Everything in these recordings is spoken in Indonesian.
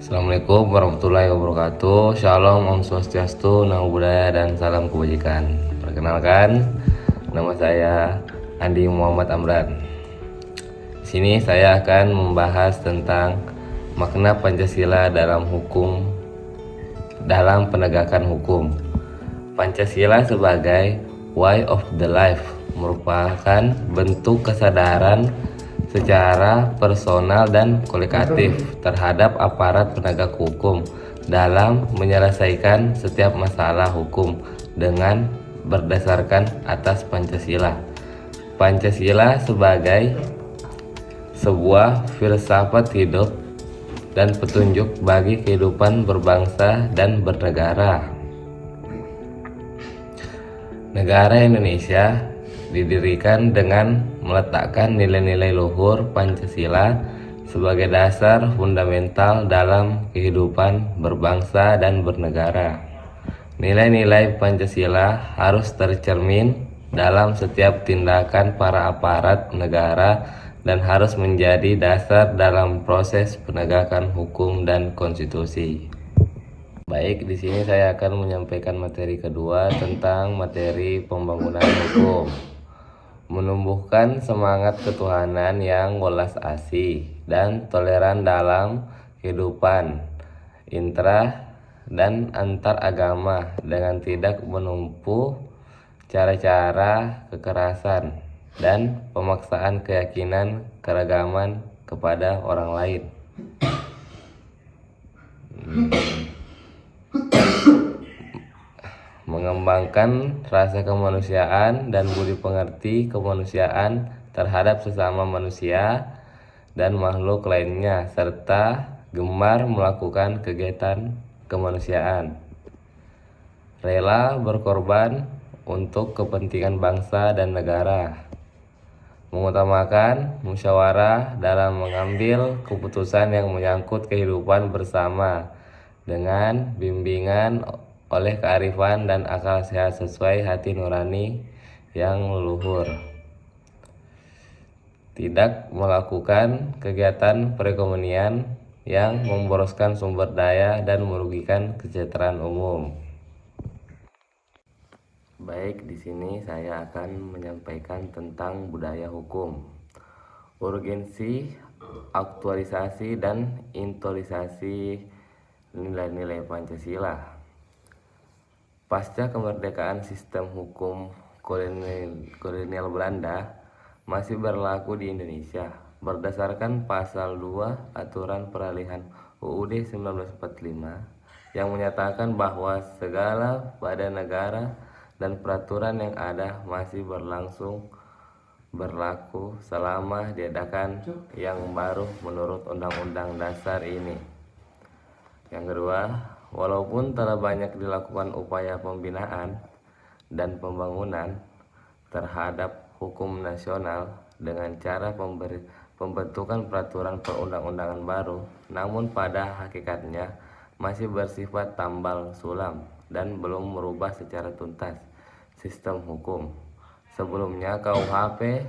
Assalamualaikum warahmatullahi wabarakatuh. Shalom, Om Swastiastu, Namo Buddhaya, dan salam kebajikan. Perkenalkan, nama saya Andi Muhammad Amran. Di sini saya akan membahas tentang makna Pancasila dalam penegakan hukum. Pancasila sebagai way of the life merupakan bentuk kesadaran secara personal dan kolektif terhadap aparat penegak hukum dalam menyelesaikan setiap masalah hukum dengan berdasarkan atas Pancasila. Pancasila sebagai sebuah filsafat hidup dan petunjuk bagi kehidupan berbangsa dan bernegara. Negara Indonesia didirikan dengan meletakkan nilai-nilai luhur Pancasila sebagai dasar fundamental dalam kehidupan berbangsa dan bernegara. Nilai-nilai Pancasila harus tercermin dalam setiap tindakan para aparat negara dan harus menjadi dasar dalam proses penegakan hukum dan konstitusi. Baik, di sini saya akan menyampaikan materi kedua tentang materi pembangunan hukum. Menumbuhkan semangat ketuhanan yang welas asih dan toleran dalam kehidupan intra dan antar agama dengan tidak menempuh cara-cara kekerasan dan pemaksaan keyakinan keragaman kepada orang lain. Mengembangkan rasa kemanusiaan dan budi pengerti kemanusiaan terhadap sesama manusia dan makhluk lainnya, serta gemar melakukan kegiatan kemanusiaan, rela berkorban untuk kepentingan bangsa dan negara, mengutamakan musyawarah dalam mengambil keputusan yang menyangkut kehidupan bersama dengan bimbingan oleh kearifan dan akal sehat sesuai hati nurani yang leluhur. Tidak melakukan kegiatan perekonomian yang memboroskan sumber daya dan merugikan kesejahteraan umum. Baik, di sini saya akan menyampaikan tentang budaya hukum. Urgensi, aktualisasi, dan intoleransi nilai-nilai Pancasila. Pasca kemerdekaan, sistem hukum kolonial Belanda masih berlaku di Indonesia. Berdasarkan pasal 2 Aturan Peralihan UUD 1945 yang menyatakan bahwa segala badan negara dan peraturan yang ada masih berlaku selama diadakan yang baru menurut Undang-Undang Dasar ini. Yang kedua, walaupun telah banyak dilakukan upaya pembinaan dan pembangunan terhadap hukum nasional dengan cara pembentukan peraturan perundang-undangan baru, namun pada hakikatnya masih bersifat tambal sulam dan belum merubah secara tuntas sistem hukum. Sebelumnya KUHP,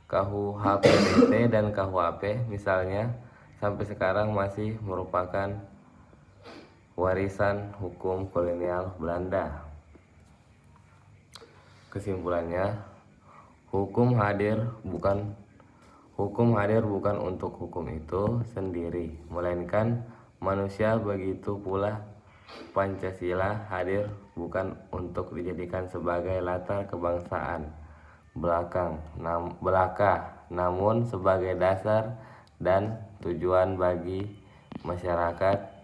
KUHPBT, dan KUHP misalnya sampai sekarang masih merupakan warisan hukum kolonial Belanda. Kesimpulannya, hukum hadir bukan untuk hukum itu sendiri, melainkan manusia. Begitu pula Pancasila hadir bukan untuk dijadikan sebagai latar kebangsaan belaka, namun sebagai dasar dan tujuan bagi masyarakat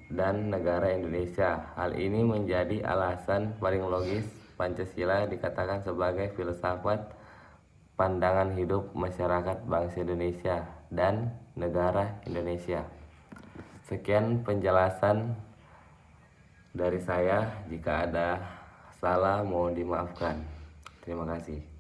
dan negara Indonesia. Hal ini menjadi alasan paling logis Pancasila dikatakan sebagai filsafat pandangan hidup masyarakat bangsa Indonesia dan negara Indonesia. Sekian penjelasan dari saya. Jika ada salah mohon dimaafkan. Terima kasih.